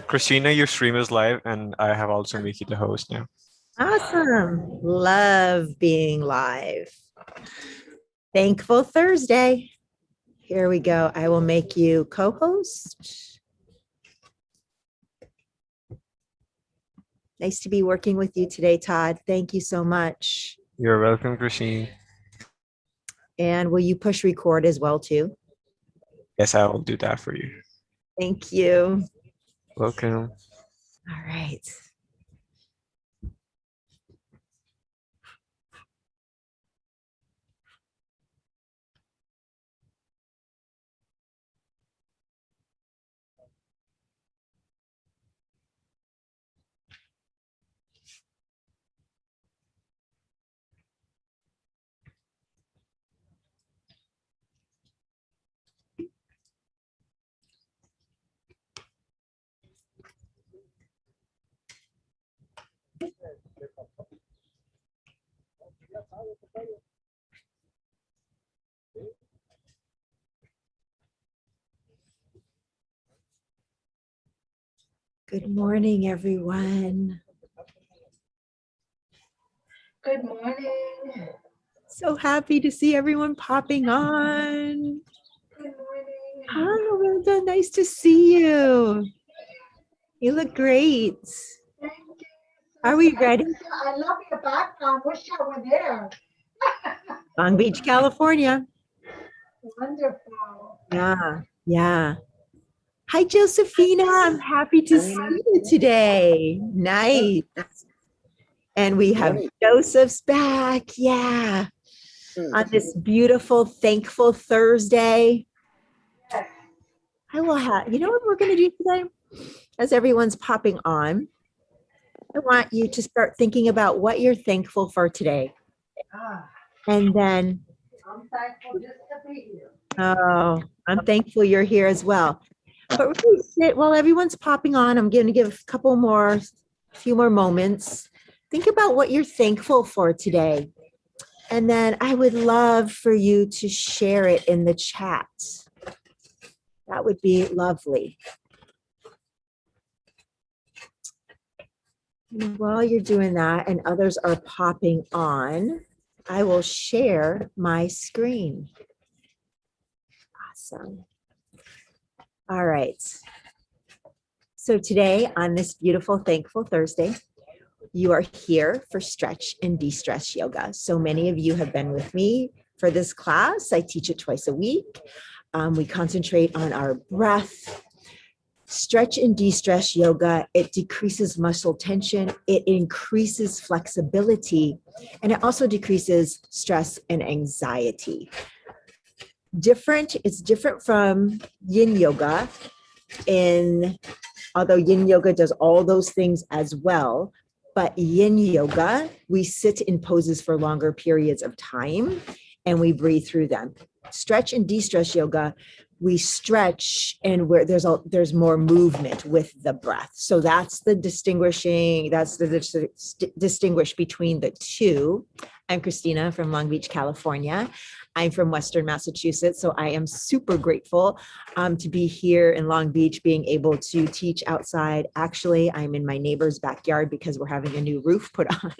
Christina, your stream is live, and I have also made you the host now. Awesome. Love being live. Thankful Thursday. Here we go. I will make you co-host. Nice to be working with you today, Todd. Thank you so much. You're welcome, Christine. And will you push record as well, too? Yes, I will do that for you. Thank you. Welcome. All right. Good morning, everyone. Good morning. So happy to see everyone popping on. Good morning. Hi, Linda. Nice to see you. You look great. Thank you. Are we ready? I love your background. Wish I were there. Long Beach, California. Wonderful. Yeah. Hi, Josephina. I'm happy to see you today. Nice. And we have Joseph's back. Yeah. On this beautiful, thankful Thursday. I will have, you know what we're going to do today? As everyone's popping on, I want you to start thinking about what you're thankful for today. And then, I'm thankful just to be here. oh, I'm thankful you're here as well. But really sit while everyone's popping on. I'm going to give a few more moments. Think about what you're thankful for today. And then I would love for you to share it in the chat. That would be lovely. And while you're doing that and others are popping on, I will share my screen. Awesome. All right. So today on this beautiful, thankful Thursday, you are here for stretch and de-stress yoga. So many of you have been with me for this class. I teach it twice a week. We concentrate on our breath. Stretch and de-stress yoga, it decreases muscle tension, it increases flexibility, and it also decreases stress and anxiety. It's different from yin yoga, although yin yoga does all those things as well. But yin yoga, we sit in poses for longer periods of time and we breathe through them. Stretch and de-stress yoga, we stretch and there's more movement with the breath. So that's the distinguish between the two. I'm Christina from Long Beach, California. I'm from Western Massachusetts, so I am super grateful to be here in Long Beach, being able to teach outside. Actually, I'm in my neighbor's backyard because we're having a new roof put on.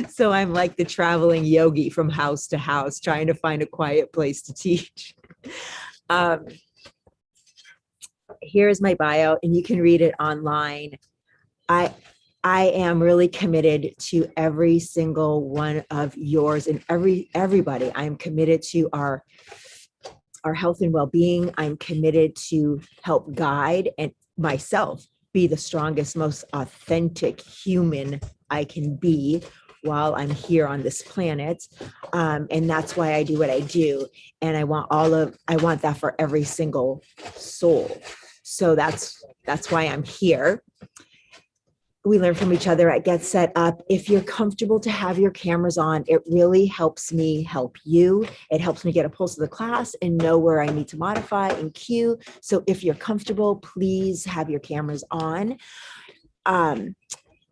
So I'm like the traveling yogi from house to house, trying to find a quiet place to teach. Here's my bio, and you can read it online. I am really committed to every single one of yours and everybody. I'm committed to our health and well-being. I'm committed to help guide and myself be the strongest, most authentic human I can be while I'm here on this planet. And that's why I do what I do. And I want that for every single soul. So that's why I'm here. we learn from each other at Get Set Up. If you're comfortable to have your cameras on, it really helps me help you. It helps me get a pulse of the class and know where I need to modify and cue. So if you're comfortable, please have your cameras on.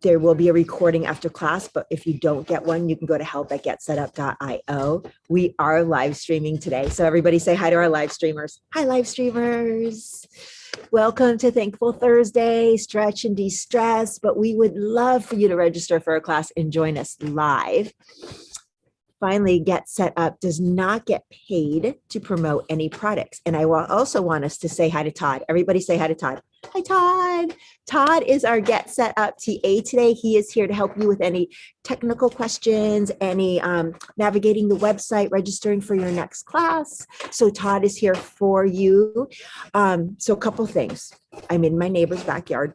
There will be a recording after class, but if you don't get one, you can go to help@getsetup.io. We are live streaming today. So everybody say hi to our live streamers. Hi, live streamers. Welcome to Thankful Thursday, Stretch and De-Stress, but we would love for you to register for a class and join us live. Finally, Get Set Up does not get paid to promote any products. And I also want us to say hi to Todd. Everybody say hi to Todd. Hi, Todd. Todd is our Get Set Up TA today. He is here to help you with any technical questions, any navigating the website, registering for your next class. So Todd is here for you. So a couple things. I'm in my neighbor's backyard,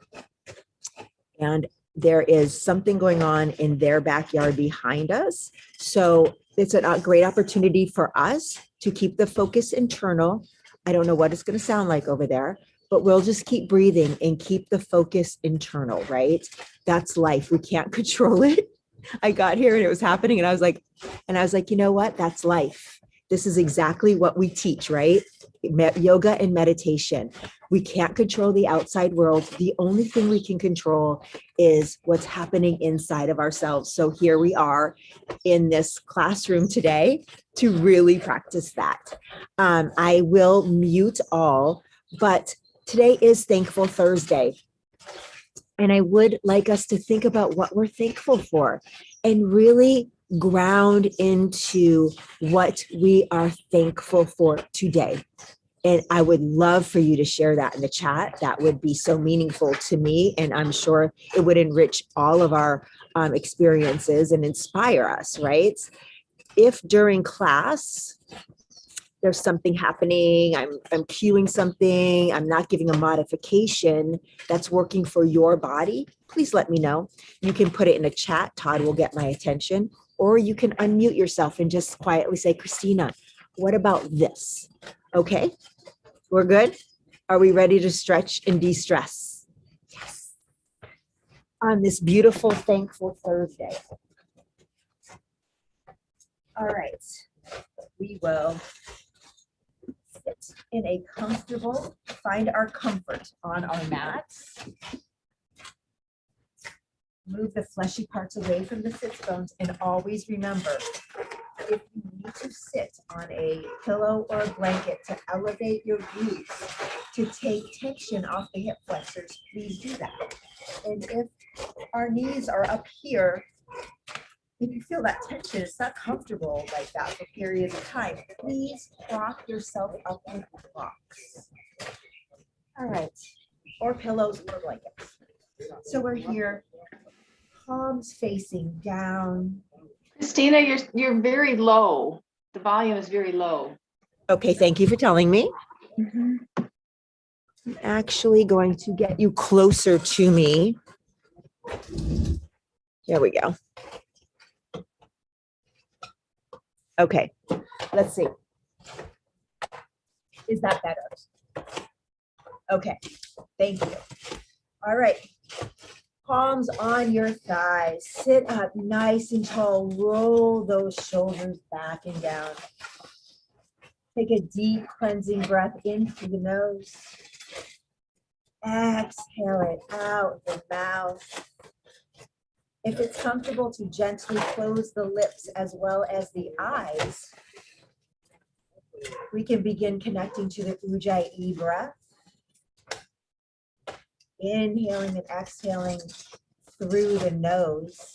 and there is something going on in their backyard behind us. So it's a great opportunity for us to keep the focus internal. I don't know what it's going to sound like over there, but we'll just keep breathing and keep the focus internal, right? That's life. We can't control it. I got here and it was happening and I was like, you know what? That's life. This is exactly what we teach, right? Yoga and meditation. We can't control the outside world. The only thing we can control is what's happening inside of ourselves. So here we are in this classroom today to really practice that. I will mute all, but today is Thankful Thursday. And I would like us to think about what we're thankful for and really ground into what we are thankful for today. And I would love for you to share that in the chat. That would be so meaningful to me. And I'm sure it would enrich all of our experiences and inspire us, right? If during class, there's something happening, I'm cueing something, I'm not giving a modification that's working for your body, please let me know. You can put it in a chat. Todd will get my attention. Or you can unmute yourself and just quietly say, Christina, what about this? Okay, we're good? Are we ready to stretch and de-stress? Yes. On this beautiful, thankful Thursday. All right, we will sit in a comfortable, find our comfort on our mats. Move the fleshy parts away from the sit bones, and always remember, if you need to sit on a pillow or a blanket to elevate your glutes, to take tension off the hip flexors, please do that. And if our knees are up here, if you feel that tension, it's not comfortable like that for periods of time, please prop yourself up with blocks. All right, or pillows or blankets. So we're here, palms facing down. Christina, you're very low. The volume is very low. Okay, thank you for telling me. Mm-hmm. I'm actually going to get you closer to me. There we go. Okay, let's see. Is that better? Okay, thank you. All right. Palms on your thighs. Sit up nice and tall. Roll those shoulders back and down. Take a deep cleansing breath in through the nose. Exhale it out the mouth. If it's comfortable to gently close the lips as well as the eyes, we can begin connecting to the Ujjayi Breath. Inhaling and exhaling through the nose.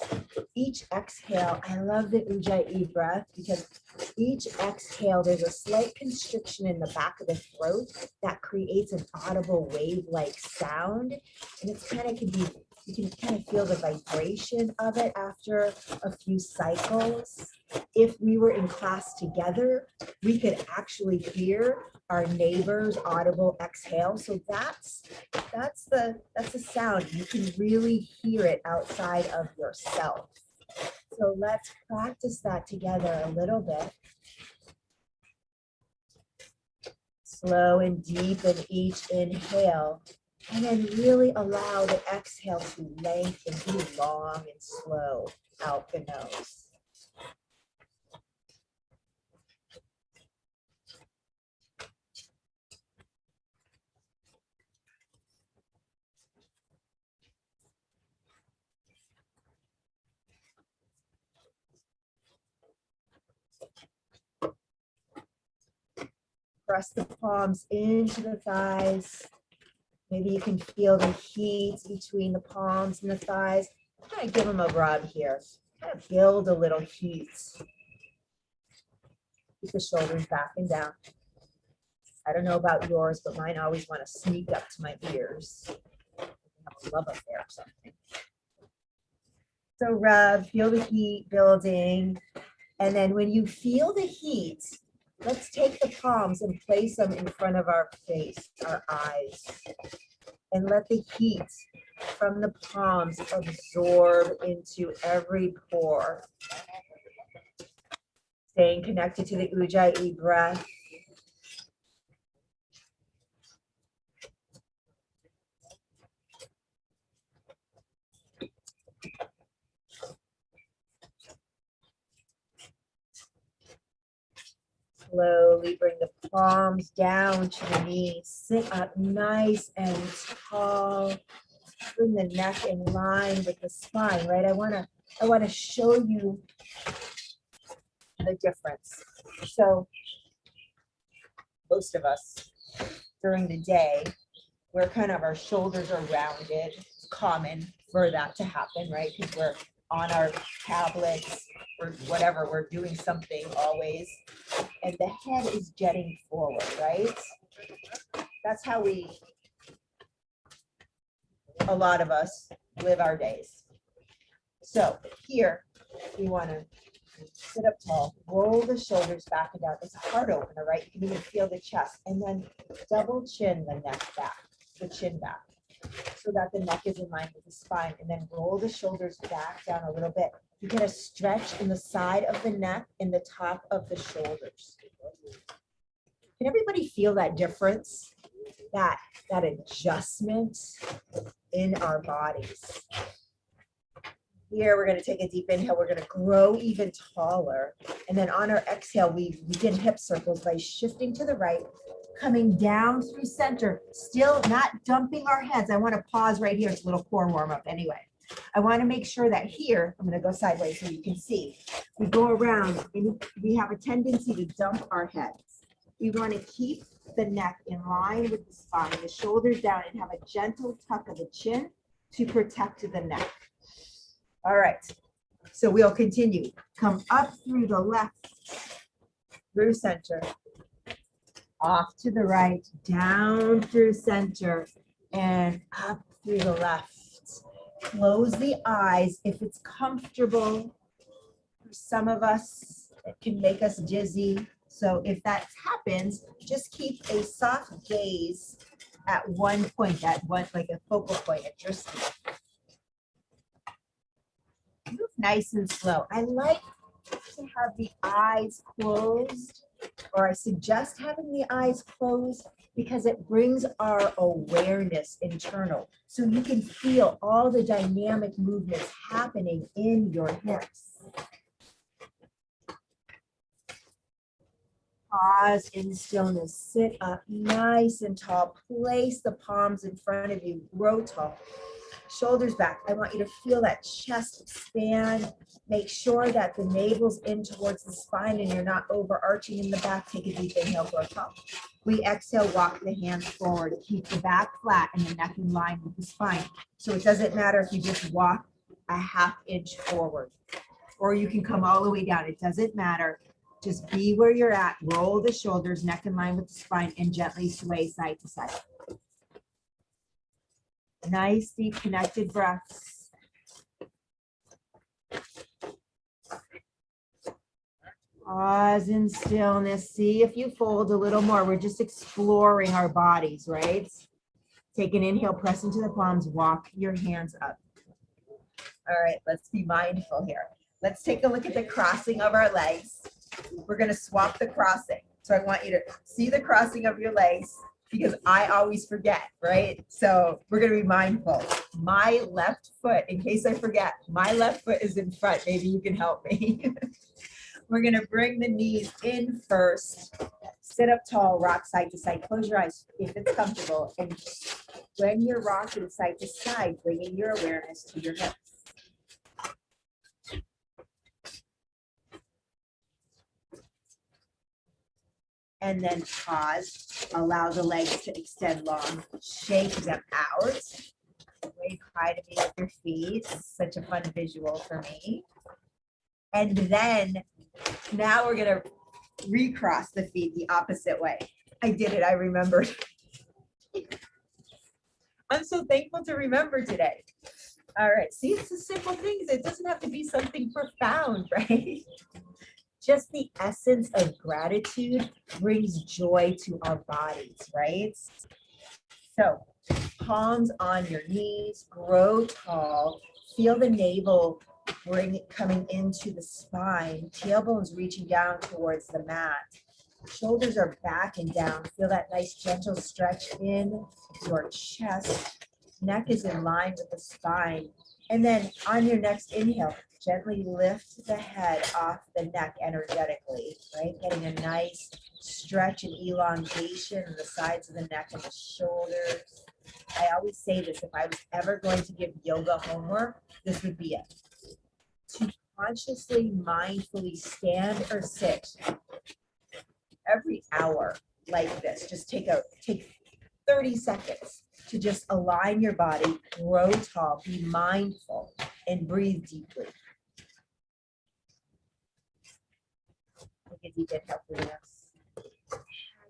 Each exhale, I love the Ujjayi Breath because each exhale, there's a slight constriction in the back of the throat that creates an audible wave-like sound. And it's kind of you can kind of feel the vibration of it after a few cycles. If we were in class together, we could actually hear our neighbor's audible exhale. So that's the sound. You can really hear it outside of yourself. So let's practice that together a little bit. Slow and deep in each inhale. And then really allow the exhale to lengthen, be long and slow out the nose. Press the palms into the thighs. Maybe you can feel the heat between the palms and the thighs. Kind of give them a rub here. Kind of build a little heat. Keep the shoulders back and down. I don't know about yours, but mine always want to sneak up to my ears. I have a love affair or something. So rub, feel the heat building. And then when you feel the heat, let's take the palms and place them in front of our face, our eyes. And let the heat from the palms absorb into every pore. Staying connected to the Ujjayi breath. Slowly bring the palms down to the knees. Sit up nice and tall. Bring the neck in line with the spine, right? I want to show you the difference. So most of us during the day, we're kind of, our shoulders are rounded. It's common for that to happen, right? Because we're on our tablets or whatever, we're doing something always. And the head is jetting forward, right? That's how a lot of us live our days. So here, we want to sit up tall, roll the shoulders back and down. It's a heart opener, right? You can even feel the chest. And then double chin the neck back, the chin back, so that the neck is in line with the spine. And then roll the shoulders back down a little bit. You get a stretch in the side of the neck and the top of the shoulders. Can everybody feel that difference? That adjustment in our bodies. Here, we're going to take a deep inhale. We're going to grow even taller. And then on our exhale, we begin hip circles by shifting to the right, coming down through center, still not dumping our heads. I want to pause right here. It's a little core warm up anyway. I want to make sure that here, I'm going to go sideways so you can see. We go around and we have a tendency to dump our heads. We want to keep the neck in line with the spine, the shoulders down, and have a gentle tuck of the chin to protect the neck. All right, so we'll continue. Come up through the left, through center, off to the right, down through center, and up through the left. Close the eyes if it's comfortable. For some of us, it can make us dizzy. So if that happens, just keep a soft gaze at one point, like a focal point at your skin. Move nice and slow. I like to have the eyes closed, or I suggest having the eyes closed because it brings our awareness internal. So you can feel all the dynamic movements happening in your hips. Pause in stillness. Sit up nice and tall. Place the palms in front of you. Grow tall. Shoulders back. I want you to feel that chest expand. Make sure that the navel's in towards the spine and you're not overarching in the back. Take a deep inhale, grow tall. We exhale, walk the hands forward. Keep the back flat and the neck in line with the spine. So it doesn't matter if you just walk a half inch forward, or you can come all the way down. It doesn't matter. Just be where you're at. Roll the shoulders, neck in line with the spine, and gently sway side to side. Nice, deep, connected breaths. Pause in stillness. See if you fold a little more. We're just exploring our bodies, right? Take an inhale, press into the palms, walk your hands up. All right, let's be mindful here. Let's take a look at the crossing of our legs. We're going to swap the crossing. So I want you to see the crossing of your legs. because I always forget, right? So we're going to be mindful. My left foot, in case I forget, my left foot is in front. Maybe you can help me. We're going to bring the knees in first. Sit up tall, rock side to side. Close your eyes if it's comfortable. And when you're rocking side to side, bringing your awareness to your hips. And then pause, allow the legs to extend long, shake them out. Wave high to me with your feet, such a fun visual for me. And then now we're gonna recross the feet the opposite way. I did it, I remembered. I'm so thankful to remember today. All right, see, it's the simple things. It doesn't have to be something profound, right? Just the essence of gratitude brings joy to our bodies, right? So palms on your knees, grow tall, feel the navel coming into the spine, tailbones reaching down towards the mat. Shoulders are back and down. Feel that nice gentle stretch in your chest. Neck is in line with the spine. And then on your next inhale, gently lift the head off the neck energetically, right? Getting a nice stretch and elongation in the sides of the neck and the shoulders. I always say this, if I was ever going to give yoga homework, this would be it. To consciously, mindfully stand or sit every hour like this. Just take 30 seconds to just align your body, grow tall, be mindful, and breathe deeply. Take a deep inhale through this.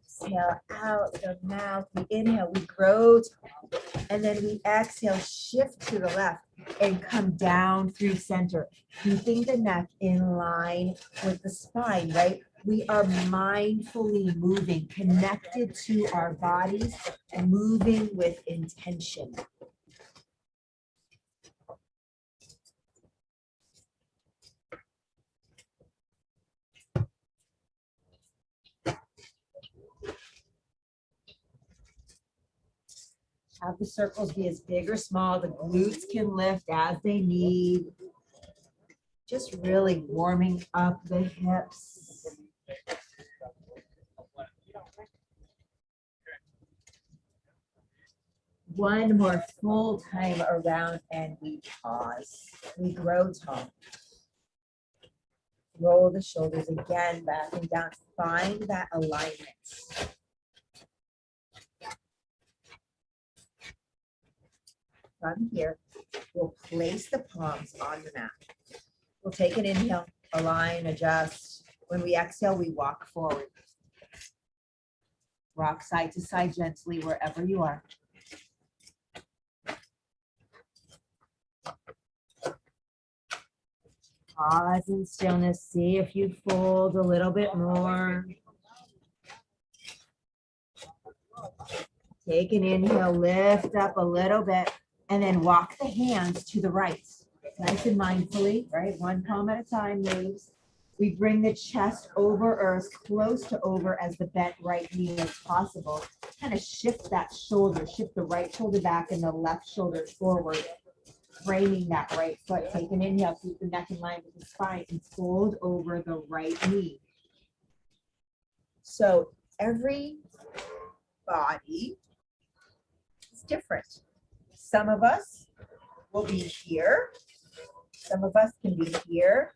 Exhale out the mouth. We inhale, we grow tall, and then we exhale, shift to the left and come down through center, keeping the neck in line with the spine, right? We are mindfully moving, connected to our bodies, and moving with intention. Have the circles be as big or small. The glutes can lift as they need. Just really warming up the hips. One more full time around and we pause. We grow tall. Roll the shoulders again, back and down. Find that alignment. From here, we'll place the palms on the mat. We'll take an inhale, align, adjust. When we exhale, we walk forward. Rock side to side gently wherever you are. Pause in stillness. See if you fold a little bit more. Take an inhale, lift up a little bit, and then walk the hands to the right. Nice and mindfully, right? One palm at a time moves. We bring the chest over or as close to over as the bent right knee as possible. Kind of shift that shoulder, shift the right shoulder back and the left shoulder forward, framing that right foot. Take an inhale, keep the neck in line with the spine and fold over the right knee. So every body is different. Some of us will be here. Some of us can be here,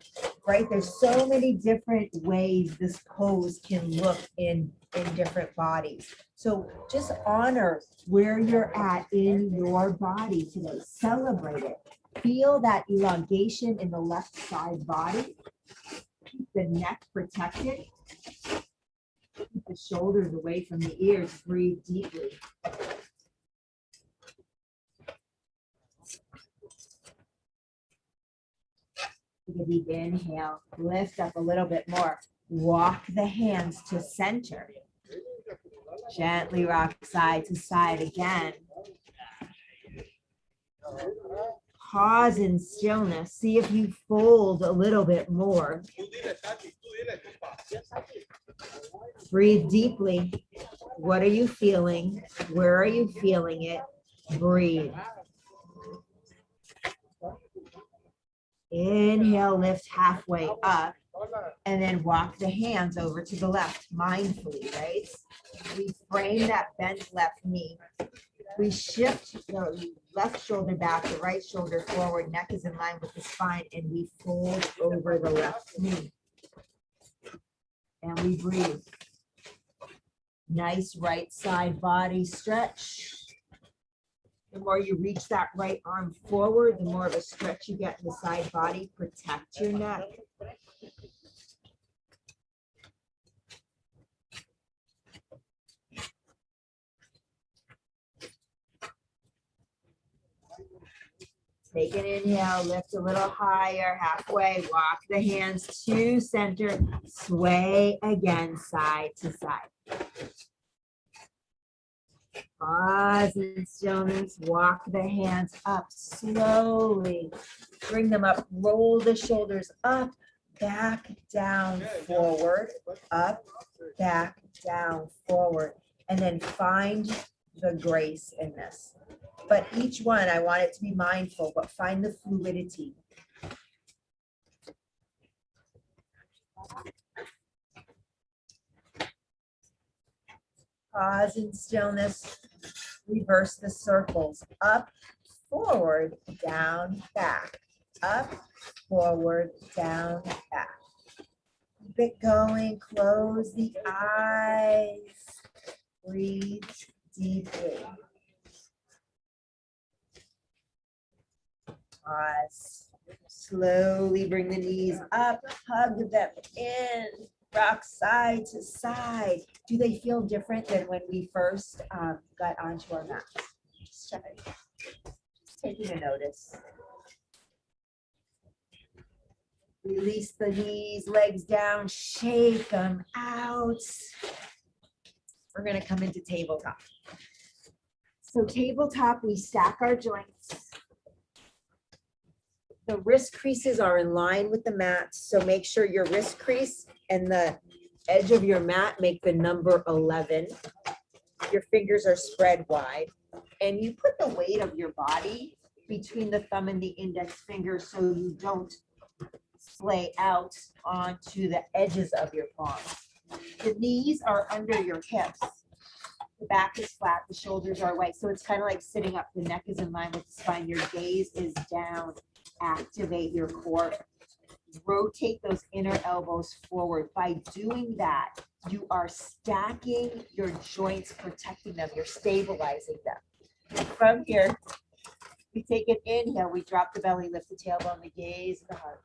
right? There's so many different ways this pose can look in different bodies. So just honor where you're at in your body today. Celebrate it. Feel that elongation in the left side body. Keep the neck protected. Keep the shoulders away from the ears. Breathe deeply. Take a deep inhale, lift up a little bit more. Walk the hands to center. Gently rock side to side again. Pause in stillness. See if you fold a little bit more. Breathe deeply. What are you feeling? Where are you feeling it? Breathe. Inhale, lift halfway up, and then walk the hands over to the left mindfully, right? We frame that bent left knee. We shift the left shoulder back, the right shoulder forward, neck is in line with the spine, and we fold over the left knee. And we breathe. Nice right side body stretch. The more you reach that right arm forward, the more of a stretch you get in the side body. Protect your neck. Take an inhale, lift a little higher, halfway, walk the hands to center, sway again, side to side. Pause in stillness, walk the hands up slowly. Bring them up, roll the shoulders up, back, down, forward, up, back, down, forward. And then find the grace in this. But each one, I want it to be mindful, but find the fluidity. Pause in stillness. Reverse the circles. Up, forward, down, back. Up, forward, down, back. Keep it going. Close the eyes. Breathe deeply. Pause. Slowly bring the knees up, hug them in, rock side to side. Do they feel different than when we first got onto our mat? Just check it. Just taking a notice. Release the knees, legs down, shake them out. We're going to come into tabletop. So tabletop, we stack our joints. The wrist creases are in line with the mat, so make sure your wrist crease and the edge of your mat make the number 11. Your fingers are spread wide, and you put the weight of your body between the thumb and the index finger so you don't splay out onto the edges of your palms. The knees are under your hips. The back is flat, the shoulders are wide, so it's kind of like sitting up. The neck is in line with the spine, your gaze is down. Activate your core. Rotate those inner elbows forward. By doing that, you are stacking your joints, protecting them. You're stabilizing them. From here, we take an inhale. We drop the belly, lift the tailbone, the gaze, the heart.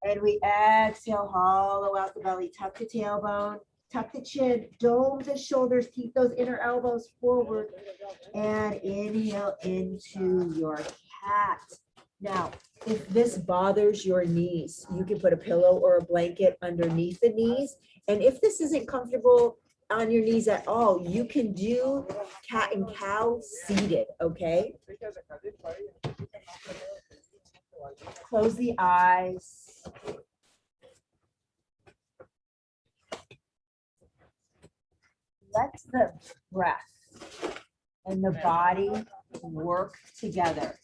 And we exhale, hollow out the belly, tuck the tailbone, tuck the chin, dome the shoulders, keep those inner elbows forward, and inhale into your cat. Now, if this bothers your knees, you can put a pillow or a blanket underneath the knees. And if this isn't comfortable on your knees at all, you can do cat and cow seated, okay? Close the eyes. Let the breath and the body work together.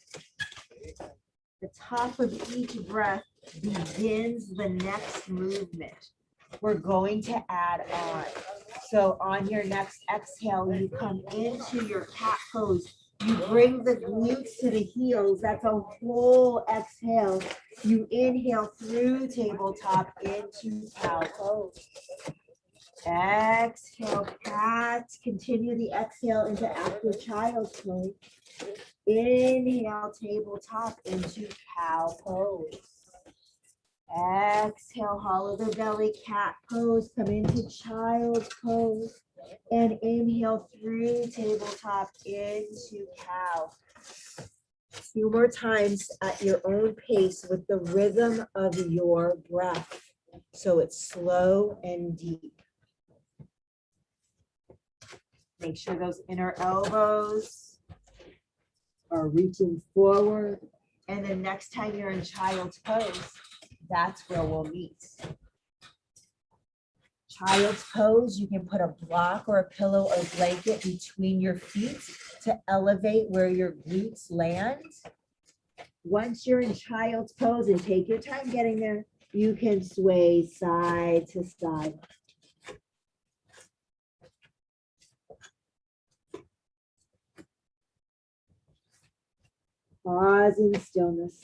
The top of each breath begins the next movement. We're going to add on. So on your next exhale, you come into your cat pose. You bring the glutes to the heels. That's a whole exhale. You inhale through tabletop into cow pose. Exhale, cat. Continue the exhale into active child's pose. Inhale, tabletop into cow pose. Exhale, hollow the belly, cat pose. Come into child's pose. And inhale through tabletop into cow. A few more times at your own pace with the rhythm of your breath. So it's slow and deep. Make sure those inner elbows are reaching forward. And then next time you're in child's pose, that's where we'll meet. Child's pose, you can put a block or a pillow or blanket between your feet to elevate where your glutes land. Once you're in child's pose, and take your time getting there, you can sway side to side. Pause in stillness.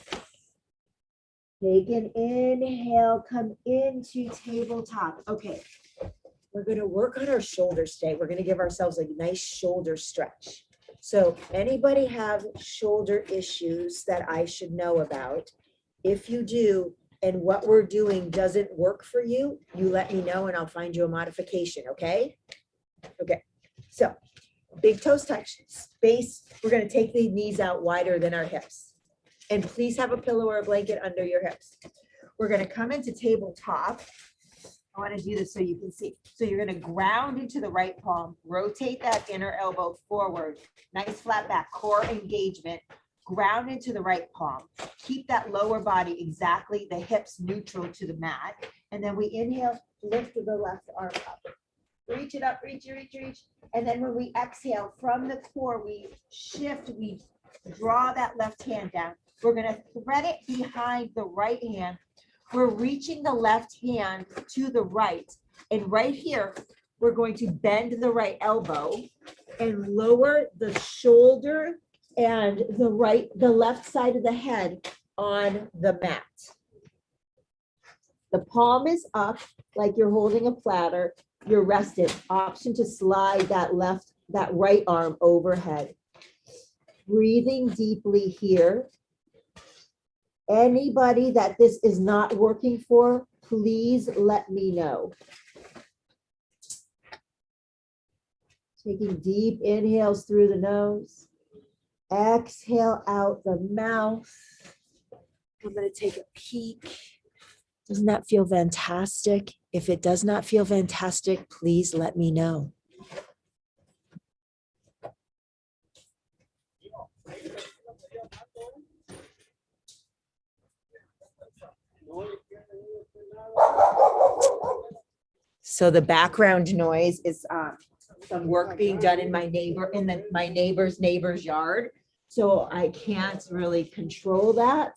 Take an inhale, come into tabletop. Okay, we're gonna work on our shoulders today. We're gonna give ourselves a nice shoulder stretch. So anybody have shoulder issues that I should know about? If you do, and what we're doing doesn't work for you, you let me know and I'll find you a modification, okay? Okay, so big toes touch, space. We're gonna take the knees out wider than our hips. And please have a pillow or a blanket under your hips. We're gonna come into tabletop. I wanna do this so you can see. So you're gonna ground into the right palm, rotate that inner elbow forward, nice flat back, core engagement, ground into the right palm. Keep that lower body exactly, the hips neutral to the mat. And then we inhale, lift the left arm up. Reach it up, reach, reach, reach. And then when we exhale from the core, we shift, we draw that left hand down. We're gonna thread it behind the right hand. We're reaching the left hand to the right. And right here, we're going to bend the right elbow and lower the shoulder and the left side of the head on the mat. The palm is up like you're holding a platter. You're rested. Option to slide that right arm overhead. Breathing deeply here. Anybody that this is not working for, please let me know. Taking deep inhales through the nose. Exhale out the mouth. I'm going to take a peek. Doesn't that feel fantastic? If it does not feel fantastic, please let me know. So the background noise is some work being done in my neighbor's yard. So I can't really control that.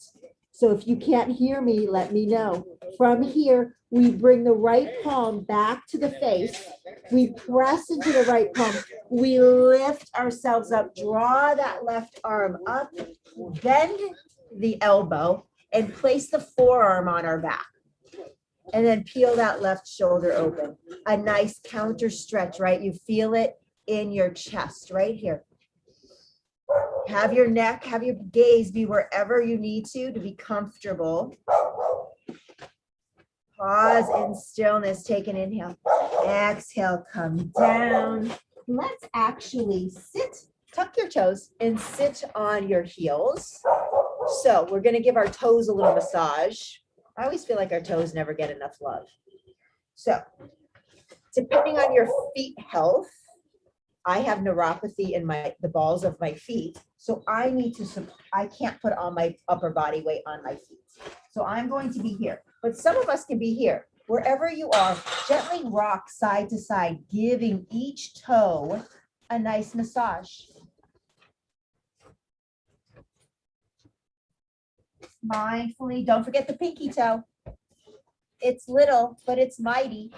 So if you can't hear me, let me know. From here, we bring the right palm back to the face. We press into the right palm. We lift ourselves up, draw that left arm up, bend the elbow, and place the forearm on our back. And then peel that left shoulder open. A nice counter stretch, right? You feel it in your chest right here. Have your neck, have your gaze be wherever you need to be comfortable. Pause in stillness, take an inhale. Exhale, come down. Let's actually sit, tuck your toes and sit on your heels. So we're gonna give our toes a little massage. I always feel like our toes never get enough love. So depending on your feet health, I have neuropathy in the balls of my feet. So I can't put all my upper body weight on my feet. So I'm going to be here, but some of us can be here. Wherever you are, gently rock side to side, giving each toe a nice massage. Mindfully, don't forget the pinky toe. It's little, but it's mighty.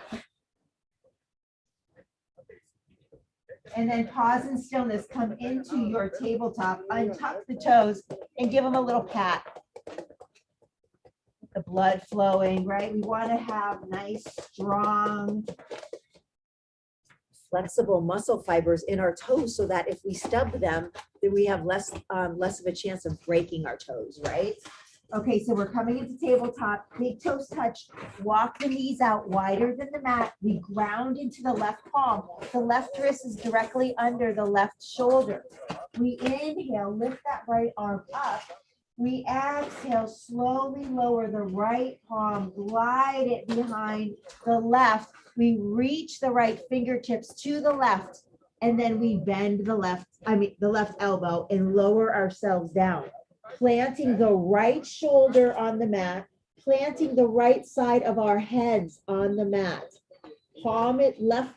And then pause in stillness, come into your tabletop, untuck the toes and give them a little pat. The blood flowing, right? We want to have nice, strong, flexible muscle fibers in our toes so that if we stub them, then we have less of a chance of breaking our toes, right? Okay, so we're coming into tabletop, big toes touch, walk the knees out wider than the mat. We ground into the left palm. The left wrist is directly under the left shoulder. We inhale, lift that right arm up. We exhale, slowly lower the right palm, glide it behind the left. We reach the right fingertips to the left, and then we bend the left elbow and lower ourselves down. Planting the right shoulder on the mat, planting the right side of our heads on the mat.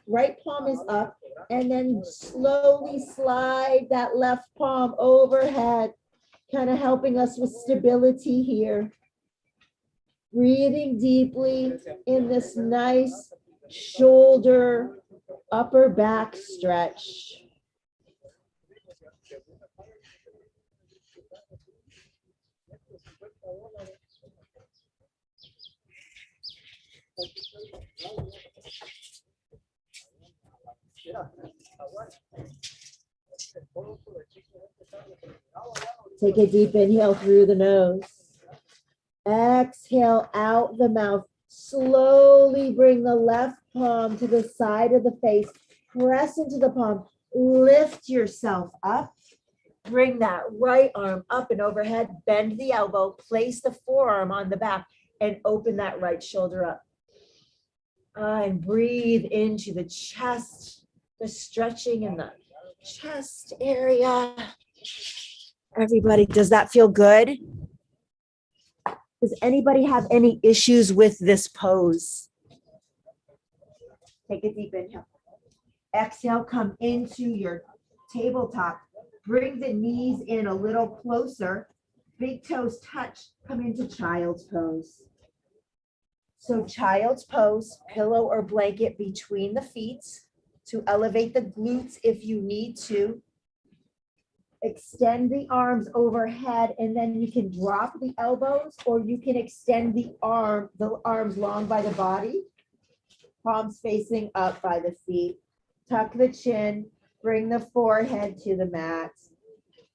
Right palm is up, and then slowly slide that left palm overhead, kind of helping us with stability here. Breathing deeply in this nice shoulder, upper back stretch. Take a deep inhale through the nose. Exhale out the mouth. Slowly bring the left palm to the side of the face. Press into the palm. Lift yourself up. Bring that right arm up and overhead. Bend the elbow. Place the forearm on the back and open that right shoulder up. And breathe into the chest, the stretching in the chest area. Everybody, does that feel good? Does anybody have any issues with this pose? Take a deep inhale. Exhale, come into your tabletop. Bring the knees in a little closer. Big toes touch. Come into child's pose. So child's pose, pillow or blanket between the feet to elevate the glutes if you need to. Extend the arms overhead, and then you can drop the elbows, or you can extend the arms long by the body, palms facing up by the feet. Tuck the chin, bring the forehead to the mat,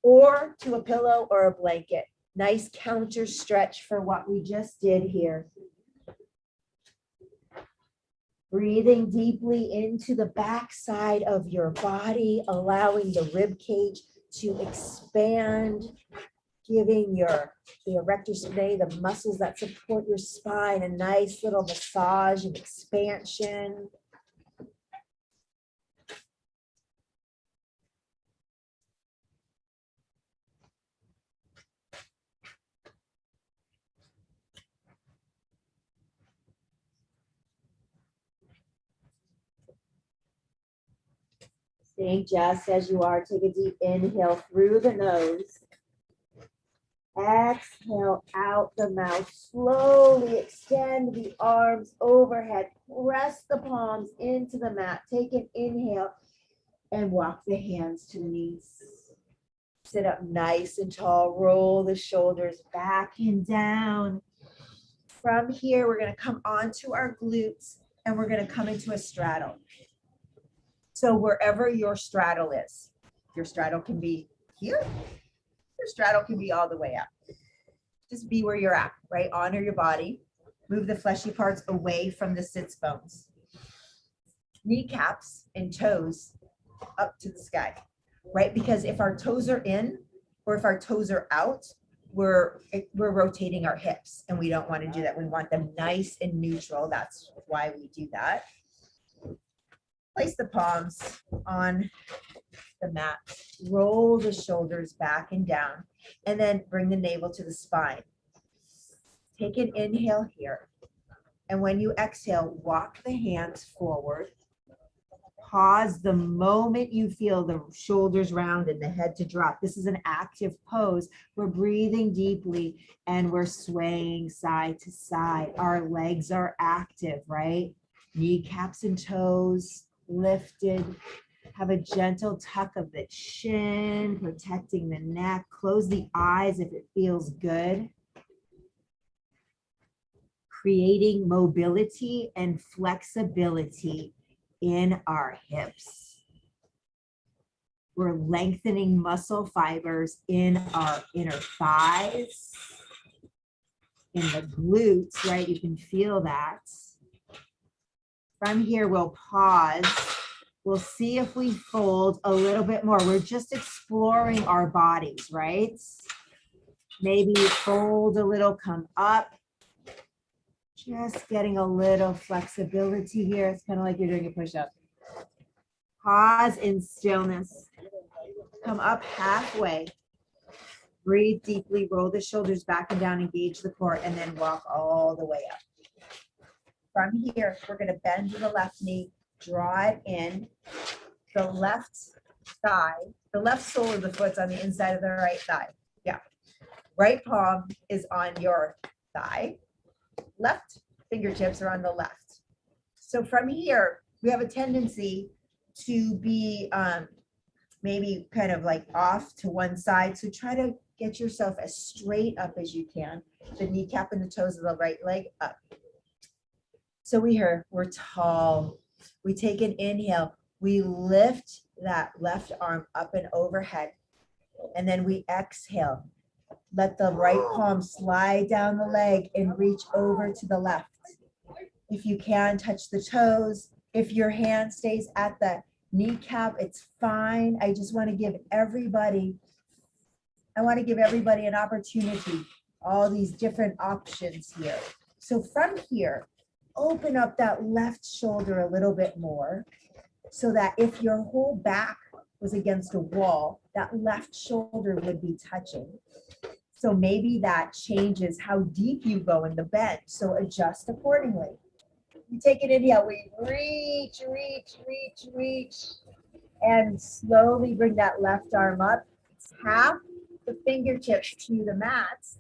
or to a pillow or a blanket. Nice counter stretch for what we just did here. Breathing deeply into the back side of your body, allowing the rib cage to expand, giving the erector spinae, the muscles that support your spine, a nice little massage and expansion. Staying just as you are, take a deep inhale through the nose. Exhale out the mouth. Slowly extend the arms overhead. Press the palms into the mat. Take an inhale and walk the hands to the knees. Sit up nice and tall. Roll the shoulders back and down. From here, we're going to come onto our glutes and we're going to come into a straddle. So wherever your straddle is, your straddle can be here, your straddle can be all the way up. Just be where you're at, right? Honor your body. Move the fleshy parts away from the sits bones. Kneecaps and toes up to the sky, right? Because if our toes are in or if our toes are out, we're rotating our hips, and we don't want to do that. We want them nice and neutral. That's why we do that. Place the palms on the mat. Roll the shoulders back and down, and then bring the navel to the spine. Take an inhale here. And when you exhale, walk the hands forward. Pause the moment you feel the shoulders round and the head to drop. This is an active pose. We're breathing deeply and we're swaying side to side. Our legs are active, right? Kneecaps and toes lifted. Have a gentle tuck of the chin, protecting the neck. Close the eyes if it feels good. Creating mobility and flexibility in our hips. We're lengthening muscle fibers in our inner thighs, in the glutes, right? You can feel that. From here, we'll pause. We'll see if we fold a little bit more. We're just exploring our bodies, right? Maybe fold a little, come up. Just getting a little flexibility here. It's kind of like you're doing a push-up. Pause in stillness. Come up halfway. Breathe deeply, roll the shoulders back and down, engage the core, and then walk all the way up. From here, we're going to bend the left knee, draw it in. The left thigh, the left sole of the foot's on the inside of the right thigh. Yeah. Right palm is on your thigh. Left fingertips are on the left. So from here, we have a tendency to be maybe kind of like off to one side. So try to get yourself as straight up as you can. The kneecap and the toes of the right leg up. So we're tall. We take an inhale. We lift that left arm up and overhead. And then we exhale. Let the right palm slide down the leg and reach over to the left. If you can, touch the toes. If your hand stays at the kneecap, it's fine. I just want to give everybody an opportunity, all these different options here. So from here, open up that left shoulder a little bit more so that if your whole back was against a wall, that left shoulder would be touching. So maybe that changes how deep you go in the bend. So adjust accordingly. You take an inhale, we reach, and slowly bring that left arm up. Tap the fingertips to the mats.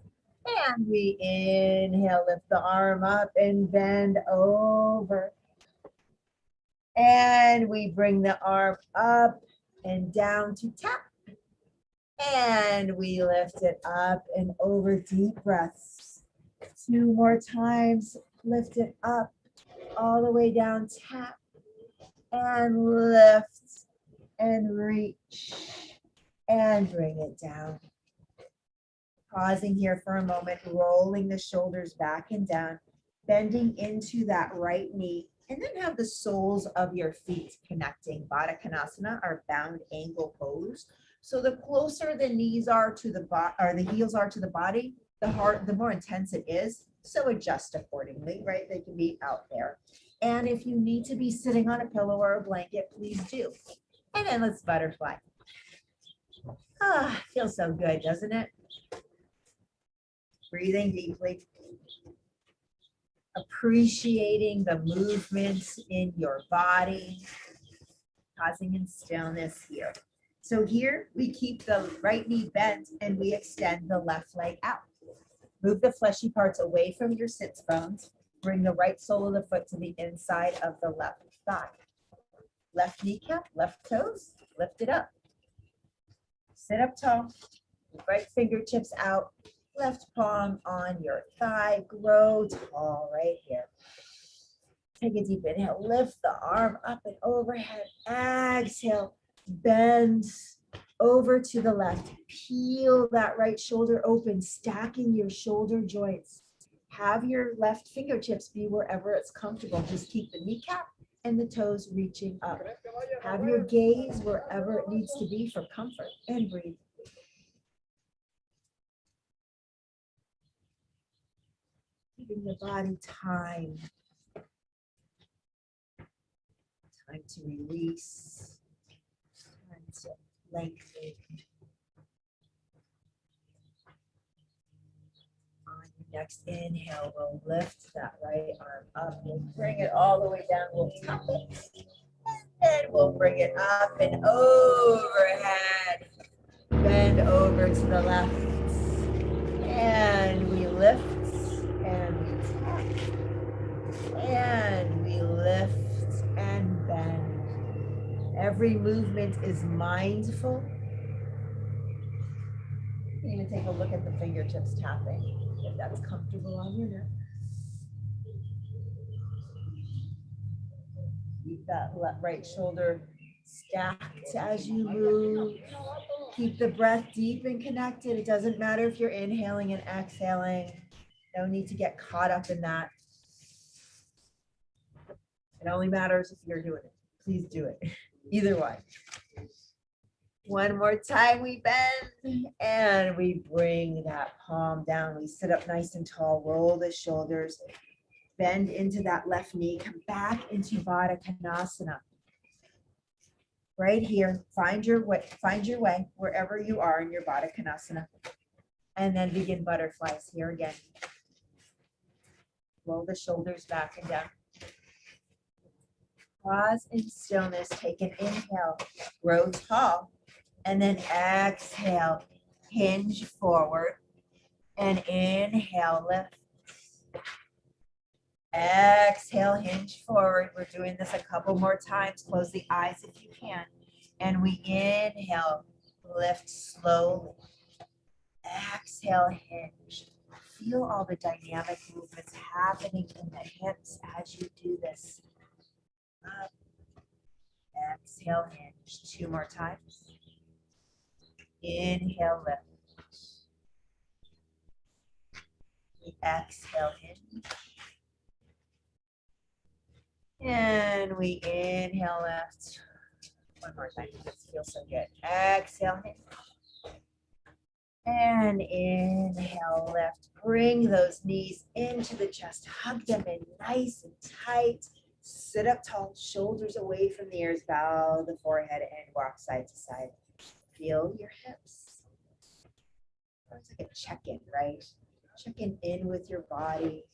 And we inhale, lift the arm up and bend over. And we bring the arm up and down to tap. And we lift it up and over. Deep breaths. 2 more times. Lift it up all the way down. Tap and lift and reach and bring it down. Pausing here for a moment, rolling the shoulders back and down, bending into that right knee, and then have the soles of your feet connecting. Baddha Konasana, our bound angle pose. So the closer the knees are to the the heels are to the body, the more intense it is. So adjust accordingly, right? They can be out there. And if you need to be sitting on a pillow or a blanket, please do. And then let's butterfly. Ah, feels so good, doesn't it? Breathing deeply. Appreciating the movements in your body. Pausing in stillness here. So here we keep the right knee bent and we extend the left leg out. Move the fleshy parts away from your sits bones. Bring the right sole of the foot to the inside of the left thigh. Left kneecap, left toes, lift it up. Sit up tall, right fingertips out, left palm on your thigh, grow tall right here. Take a deep inhale, lift the arm up and overhead. Exhale, bend over to the left. Peel that right shoulder open, stacking your shoulder joints. Have your left fingertips be wherever it's comfortable. Just keep the kneecap and the toes reaching up. Have your gaze wherever it needs to be for comfort, and breathe. Giving the body time to release, time to lengthen. On your next inhale, we'll lift that right arm up. We'll bring it all the way down. We'll tap it. And then we'll bring it up and overhead. Bend over to the left. And we lift and we tap. And we lift and bend. Every movement is mindful. You can even take a look at the fingertips tapping, if that's comfortable on your neck. Keep that right shoulder stacked as you move. Keep the breath deep and connected. It doesn't matter if you're inhaling and exhaling. No need to get caught up in that. It only matters if you're doing it. Please do it. Either way. One more time, we bend and we bring that palm down. We sit up nice and tall, roll the shoulders, bend into that left knee, come back into Baddha Konasana. Right here, find your way wherever you are in your Baddha Konasana. And then begin butterflies here again. Roll the shoulders back and down. Pause in stillness. Take an inhale. Grow tall. And then exhale. Hinge forward. And inhale, lift. Exhale, hinge forward. We're doing this a couple more times. Close the eyes if you can. And we inhale, lift slowly. Exhale, hinge. Feel all the dynamic movements happening in the hips as you do this. Up. Exhale, hinge. 2 more times. Inhale, lift. Exhale, hinge. And we inhale, lift. 1 more time. This feels so good. Exhale, hinge. And inhale, lift. Bring those knees into the chest. Hug them in nice and tight. Sit up tall, shoulders away from the ears. Bow the forehead and walk side to side. Feel your hips. It's like a check-in, right? Checking in with your body.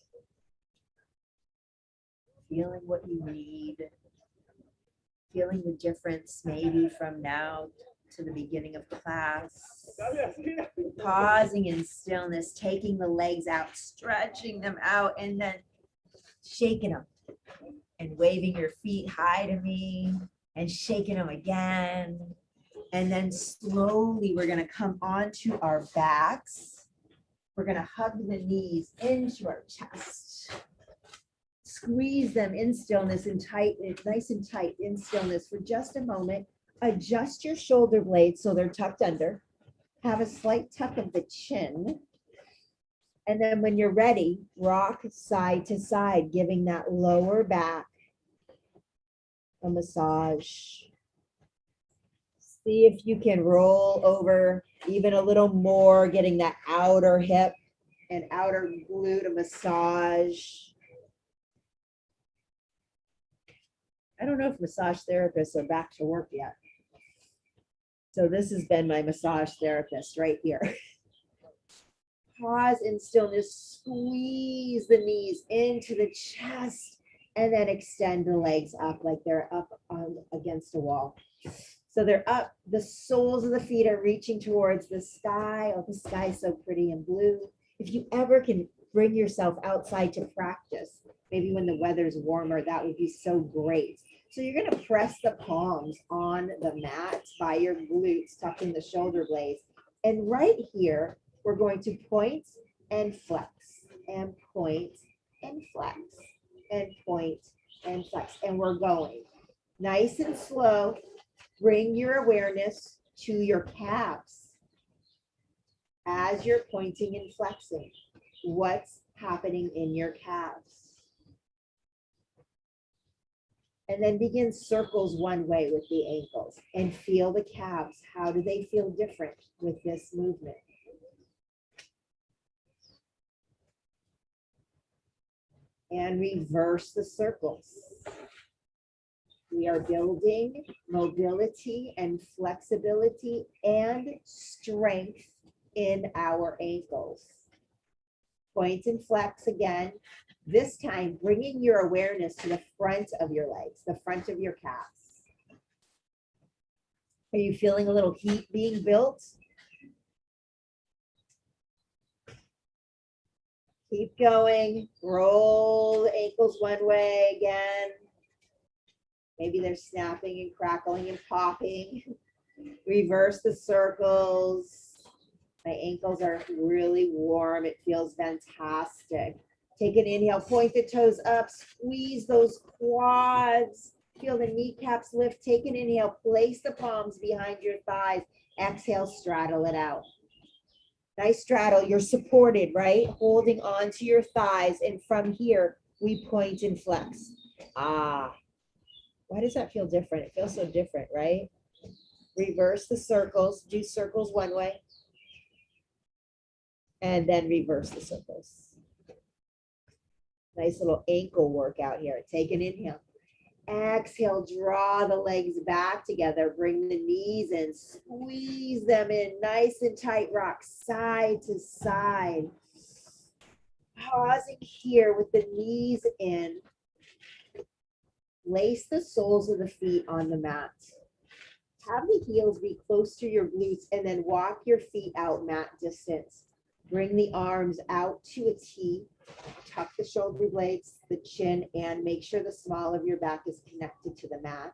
Feeling what you need. Feeling the difference maybe from now to the beginning of class. Pausing in stillness, taking the legs out, stretching them out, and then shaking them and waving your feet high to me and shaking them again. And then slowly we're going to come onto our backs. We're going to hug the knees into our chest. Squeeze them in stillness and tight, nice and tight in stillness for just a moment. Adjust your shoulder blades so they're tucked under. Have a slight tuck of the chin. And then when you're ready, rock side to side, giving that lower back a massage. See if you can roll over even a little more, getting that outer hip and outer glute a massage. I don't know if massage therapists are back to work yet. So this has been my massage therapist right here. Pause in stillness, squeeze the knees into the chest, and then extend the legs up like they're up against a wall. So they're up, the soles of the feet are reaching towards the sky. Oh, the sky is so pretty and blue. If you ever can bring yourself outside to practice, maybe when the weather's warmer, that would be so great. So you're going to press the palms on the mat by your glutes, tucking the shoulder blades. And right here, we're going to point and flex, and point and flex, and point and flex. And we're going nice and slow. Bring your awareness to your calves as you're pointing and flexing. What's happening in your calves? And then begin circles one way with the ankles and feel the calves. How do they feel different with this movement? And reverse the circles. We are building mobility and flexibility and strength in our ankles. Point and flex again. This time, bringing your awareness to the front of your legs, the front of your calves. Are you feeling a little heat being built? Keep going. Roll the ankles one way again. Maybe they're snapping and crackling and popping. Reverse the circles. My ankles are really warm. It feels fantastic. Take an inhale, point the toes up, squeeze those quads. Feel the kneecaps lift. Take an inhale, place the palms behind your thighs. Exhale, straddle it out. Nice straddle. You're supported, right? Holding on to your thighs. And from here, we point and flex. Ah. Why does that feel different? It feels so different, right? Reverse the circles. Do circles one way. And then reverse the circles. Nice little ankle workout here. Take an inhale. Exhale, draw the legs back together. Bring the knees in, squeeze them in nice and tight, rock side to side. Pausing here with the knees in. Lace the soles of the feet on the mat. Have the heels be close to your glutes and then walk your feet out mat distance. Bring the arms out to a T. Tuck the shoulder blades, the chin, and make sure the small of your back is connected to the mat.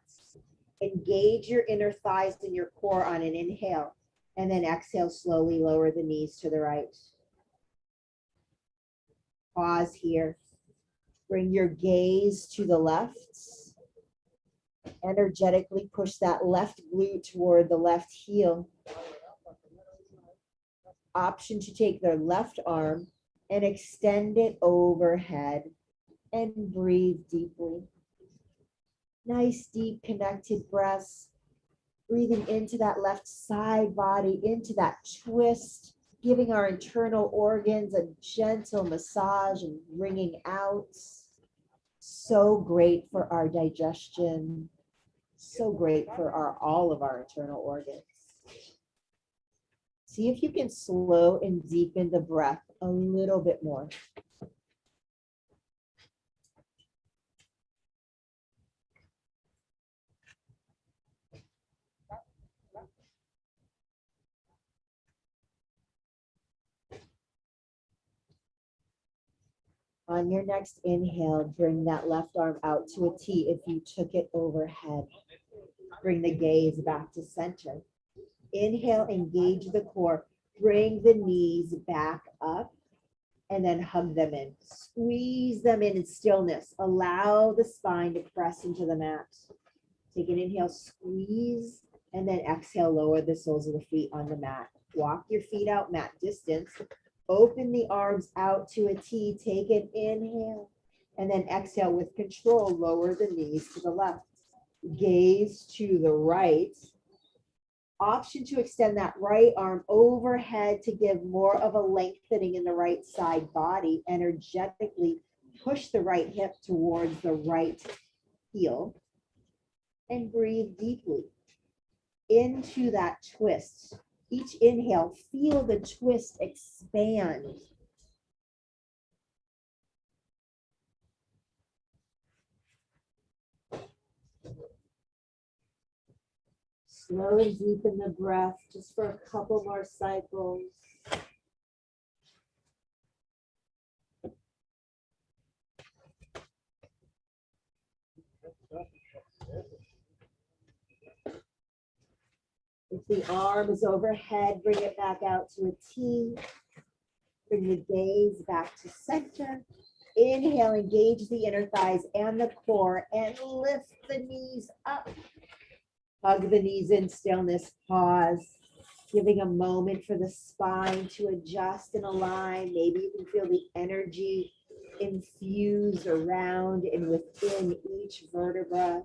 Engage your inner thighs and your core on an inhale, and then exhale, slowly lower the knees to the right. Pause here. Bring your gaze to the left. Energetically push that left glute toward the left heel. Option to take their left arm and extend it overhead and breathe deeply. Nice, deep, connected breaths. Breathing into that left side body, into that twist, giving our internal organs a gentle massage and wringing out. So great for our digestion. So great for all of our internal organs. See if you can slow and deepen the breath a little bit more. On your next inhale, bring that left arm out to a T if you took it overhead. Bring the gaze back to center. Inhale, engage the core. Bring the knees back up and then hug them in. Squeeze them in stillness. Allow the spine to press into the mat. Take an inhale, squeeze, and then exhale, lower the soles of the feet on the mat. Walk your feet out mat distance. Open the arms out to a T. Take an inhale, and then exhale with control. Lower the knees to the left. Gaze to the right. Option to extend that right arm overhead to give more of a lengthening in the right side body. Energetically push the right hip towards the right heel and breathe deeply into that twist. Each inhale, feel the twist expand. Slow and deepen the breath just for a couple more cycles. If the arm is overhead, bring it back out to a T. Bring the gaze back to center. Inhale, engage the inner thighs and the core and lift the knees up. Hug the knees in stillness, pause, giving a moment for the spine to adjust and align. Maybe you can feel the energy infuse around and within each vertebra.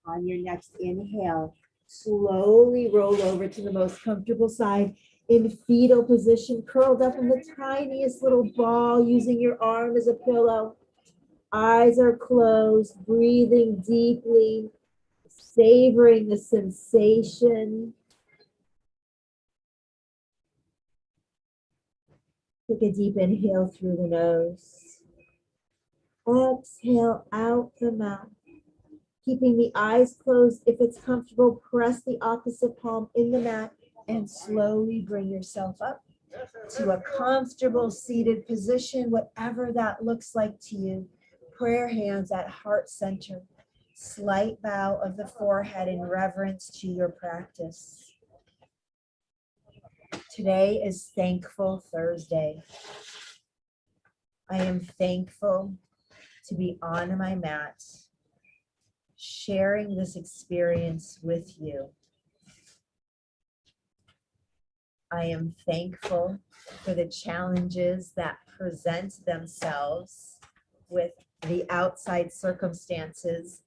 On your next inhale, slowly roll over to the most comfortable side in fetal position, curled up in the tiniest little ball, using your arm as a pillow. Eyes are closed, breathing deeply, savoring the sensation. Take a deep inhale through the nose. Exhale out the mouth. Keeping the eyes closed, if it's comfortable, press the opposite palm in the mat and slowly bring yourself up to a comfortable seated position, whatever that looks like to you. Prayer hands at heart center. Slight bow of the forehead in reverence to your practice. Today is Thankful Thursday. I am thankful to be on my mat, sharing this experience with you. I am thankful for the challenges that present themselves with the outside circumstances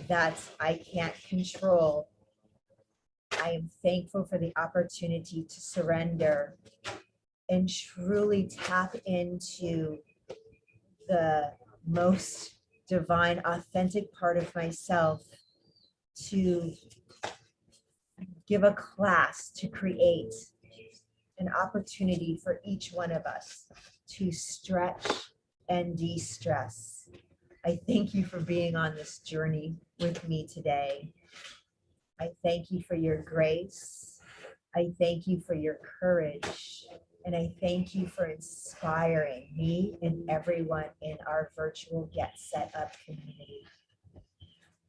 that I can't control. I am thankful for the opportunity to surrender and truly tap into the most divine, authentic part of myself to give a class to create an opportunity for each one of us to stretch and de-stress. I thank you for being on this journey with me today. I thank you for your grace. I thank you for your courage. And I thank you for inspiring me and everyone in our virtual Get Set Up community.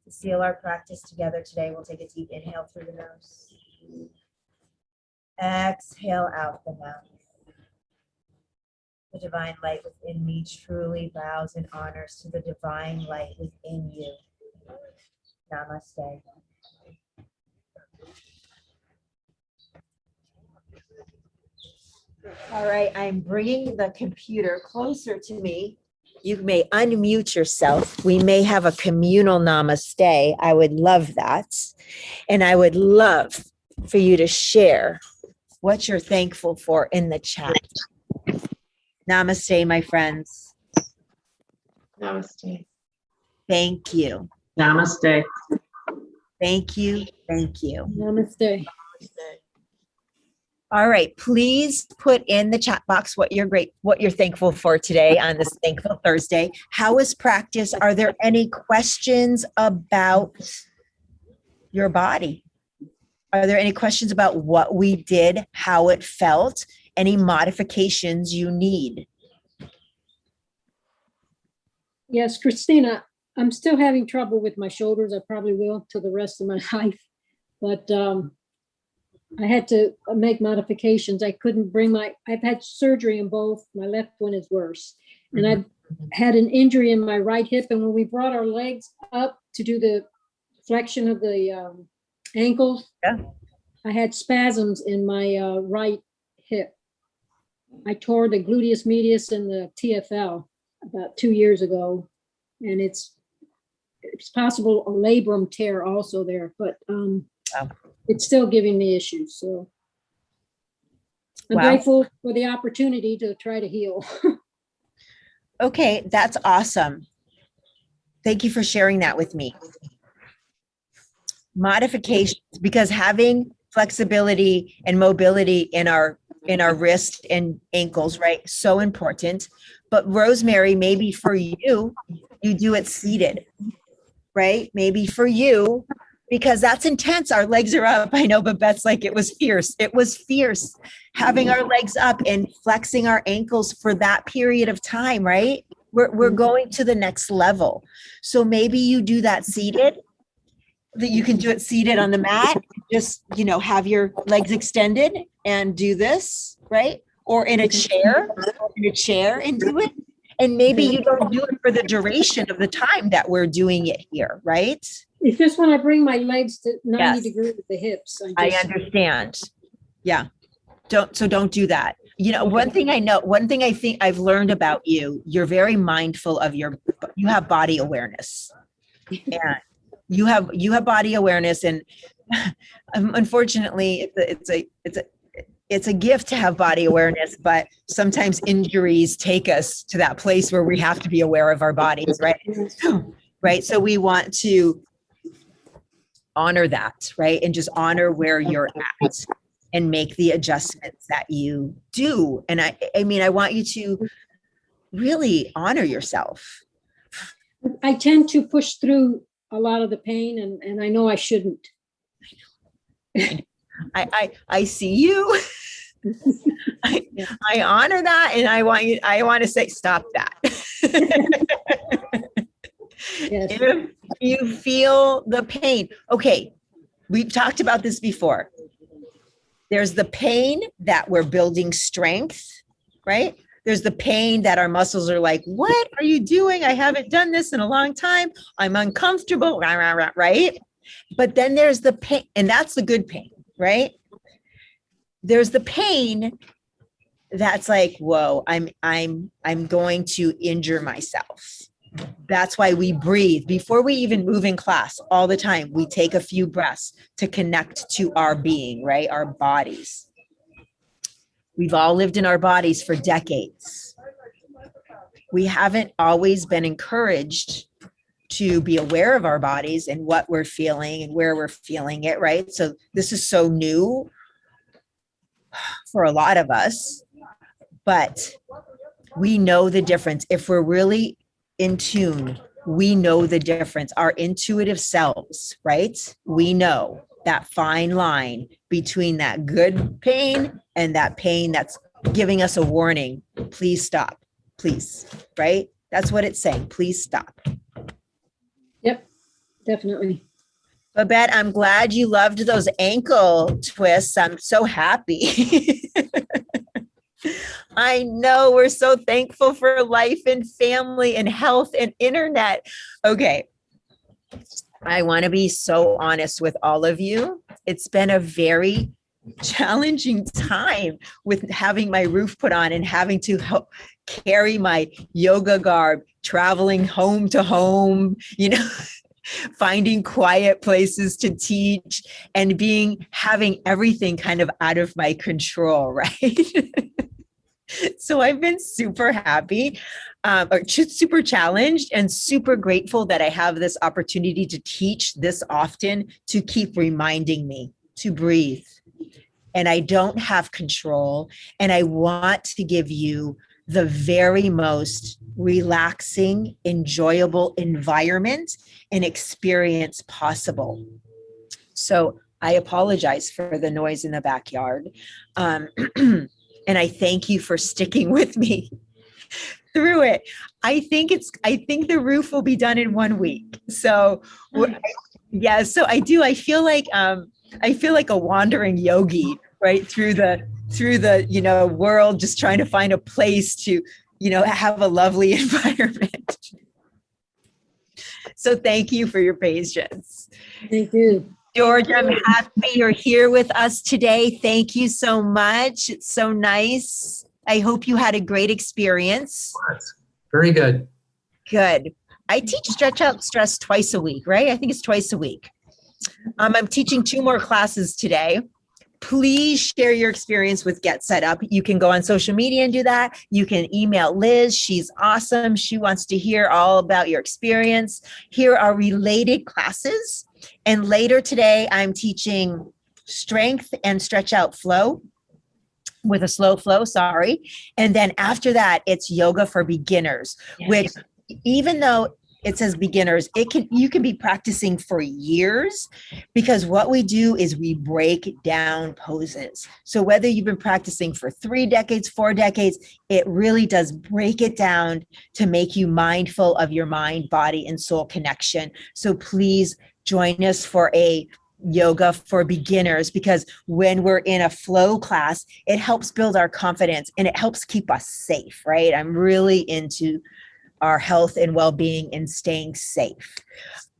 To seal our practice together today, we'll take a deep inhale through the nose. Exhale out the mouth. The divine light within me truly bows and honors to the divine light within you. Namaste. All right, I'm bringing the computer closer to me. You may unmute yourself. We may have a communal namaste. I would love that. And I would love for you to share what you're thankful for in the chat. Namaste, my friends. Namaste. Thank you. Namaste. Thank you. Thank you. Namaste. All right, please put in the chat box what you're thankful for today on this Thankful Thursday. How was practice? Are there any questions about your body? Are there any questions about what we did, how it felt, any modifications you need? Yes, Christina, I'm still having trouble with my shoulders. I probably will till the rest of my life. But I had to make modifications. I couldn't bring I've had surgery in both. My left one is worse. And I've had an injury in my right hip. And when we brought our legs up to do the flexion of the ankles, I had spasms in my right hip. I tore the gluteus medius and the TFL about 2 years ago. And it's possible a labrum tear also there, but it's still giving me issues. So I'm grateful for the opportunity to try to heal. Okay, that's awesome. Thank you for sharing that with me. Modifications, because having flexibility and mobility in our wrist and ankles, right? So important. But Rosemary, maybe for you, you do it seated, right? Maybe for you, because that's intense. Our legs are up. I know, but Beth's like, it was fierce. It was fierce having our legs up and flexing our ankles for that period of time, right? We're going to the next level. So maybe you do that seated, that you can do it seated on the mat, just, have your legs extended and do this, right? Or in a chair and do it. And maybe you don't do it for the duration of the time that we're doing it here, right? It's just when I bring my legs to 90 degrees at the hips. I understand. Yeah. Don't do that. One thing I think I've learned about you, you're very mindful of you have body awareness. And you have body awareness, and unfortunately it's a gift to have body awareness, but sometimes injuries take us to that place where we have to be aware of our bodies, right? Right. So we want to honor that, right? And just honor where you're at and make the adjustments that you do. And I want you to really honor yourself. I tend to push through a lot of the pain, and I know I shouldn't. I see you. I honor that, and I want to say, stop that. Yes. If you feel the pain, okay, we've talked about this before. There's the pain that we're building strength, right? There's the pain that our muscles are like, what are you doing? I haven't done this in a long time. I'm uncomfortable, right? But then there's the pain, and that's the good pain, right? There's the pain that's like, whoa, I'm going to injure myself. That's why we breathe before we even move in class all the time. We take a few breaths to connect to our being, right? Our bodies. We've all lived in our bodies for decades. We haven't always been encouraged to be aware of our bodies and what we're feeling and where we're feeling it, right? So this is so new for a lot of us, but we know the difference. If we're really in tune, we know the difference. Our intuitive selves, right? We know that fine line between that good pain and that pain that's giving us a warning. Please stop, please, right? That's what it's saying. Please stop. Yep, definitely. Babette, I'm glad you loved those ankle twists. I'm so happy. I know, we're so thankful for life and family and health and internet. Okay. I want to be so honest with all of you. It's been a very challenging time with having my roof put on and having to carry my yoga garb, traveling home to home, finding quiet places to teach and having everything kind of out of my control, right? So I've been super happy, or super challenged and super grateful that I have this opportunity to teach this often, to keep reminding me to breathe. And I don't have control. And I want to give you the very most relaxing, enjoyable environment and experience possible. So I apologize for the noise in the backyard. And I thank you for sticking with me through it. I think the roof will be done in 1 week. So yeah, so I do. I feel like a wandering yogi, right? Through the world, just trying to find a place to, have a lovely environment. So thank you for your patience. Thank you. George, I'm happy you're here with us today. Thank you so much. It's so nice. I hope you had a great experience. Very good. Good. I teach Stretch Out Stress twice a week, right? I think it's twice a week. I'm teaching 2 more classes today. Please share your experience with Get Set Up. You can go on social media and do that. You can email Liz. She's awesome. She wants to hear all about your experience. Here are related classes. And later today, I'm teaching strength and stretch out flow with a slow flow, And then after that, it's yoga for beginners, which even though it says beginners, you can be practicing for years, because what we do is we break down poses. So whether you've been practicing for 3 decades, 4 decades, it really does break it down to make you mindful of your mind, body, and soul connection. So please join us for a yoga for beginners, because when we're in a flow class, it helps build our confidence and it helps keep us safe, right? I'm really into our health and well-being and staying safe.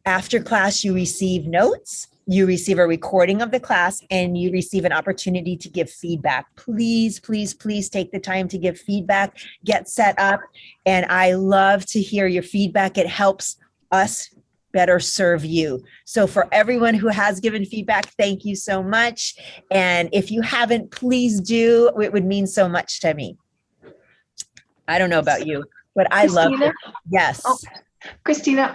After class, you receive notes, you receive a recording of the class, and you receive an opportunity to give feedback. Please, please, please take the time to give feedback, Get Set Up. And I love to hear your feedback. It helps us better serve you. So for everyone who has given feedback, thank you so much. And if you haven't, please do. It would mean so much to me. I don't know about you, but I love it. Yes. Oh, Christina,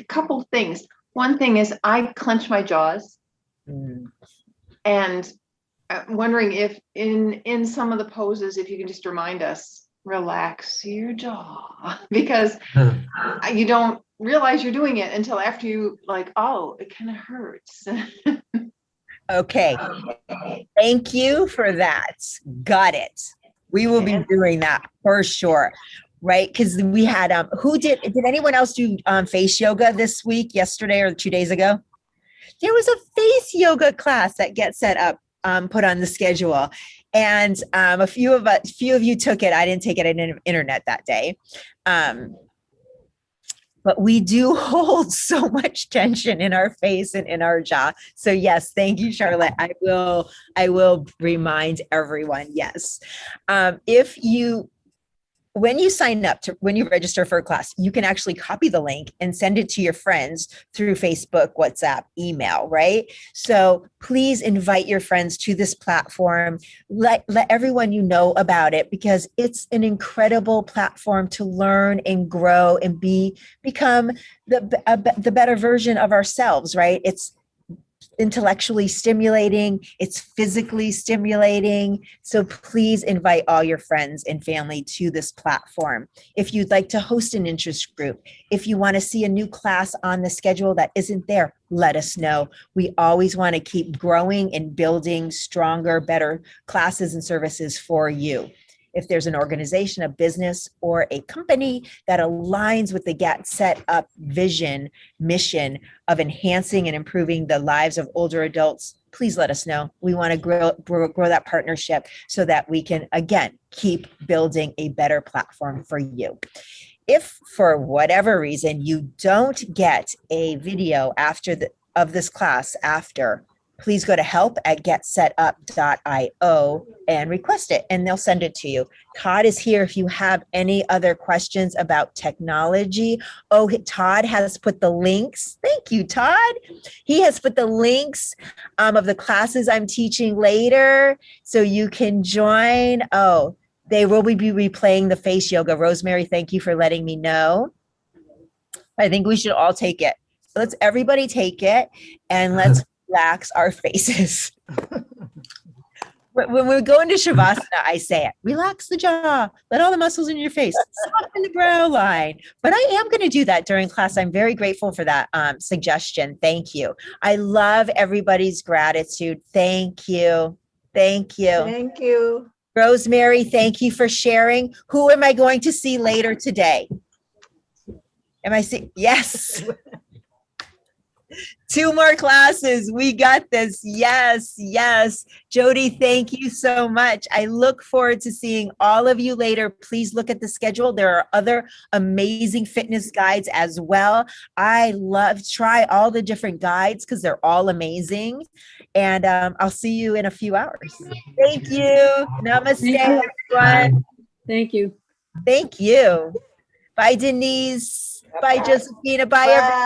couple things. One thing is I clench my jaws, and I'm wondering if in some of the poses, if you can just remind us, relax your jaw, because you don't realize you're doing it until after you it kind of hurts. Okay. Thank you for that. Got it. We will be doing that for sure. Right? Because we had, did anyone else do face yoga this week, yesterday or 2 days ago? There was a face yoga class that Get Set Up put on the schedule. And a few of you took it. I didn't take it on internet that day. But we do hold so much tension in our face and in our jaw. So yes, thank you, Charlotte. I will remind everyone. Yes. when you sign up when you register for a class, you can actually copy the link and send it to your friends through Facebook, WhatsApp, email, right? So please invite your friends to this platform. Let everyone you know about it, because it's an incredible platform to learn and grow and become the better version of ourselves, right? It's intellectually stimulating, it's physically stimulating. So please invite all your friends and family to this platform. If you'd like to host an interest group, if you want to see a new class on the schedule that isn't there, let us know. We always want to keep growing and building stronger, better classes and services for you. If there's an organization, a business, or a company that aligns with the Get Set Up vision, mission of enhancing and improving the lives of older adults, please let us know. We want to grow that partnership so that we can, again, keep building a better platform for you. If for whatever reason you don't get a video of this class after, please go to help@getsetup.io and request it, and they'll send it to you. Todd is here if you have any other questions about technology. Oh, Todd has put the links. Thank you, Todd. He has put the links of the classes I'm teaching later, so you can join. Oh, they will be replaying the face yoga. Rosemary, thank you for letting me know. I think we should all take it. Let's everybody take it, and let's relax our faces. When we go into Shavasana, I say it, relax the jaw, let all the muscles in your face, soften the brow line. But I am going to do that during class. I'm very grateful for that suggestion. Thank you. I love everybody's gratitude. Thank you. Thank you. Thank you. Rosemary, thank you for sharing. Who am I going to see later today? Am I seeing? Yes. 2 more classes. We got this. Yes, yes. Jody, thank you so much. I look forward to seeing all of you later. Please look at the schedule. There are other amazing fitness guides as well. I try all the different guides because they're all amazing. And I'll see you in a few hours. Thank you. Namaste, everyone. Thank you. Thank you. Bye, Denise. Bye, Josephina. Bye, everyone.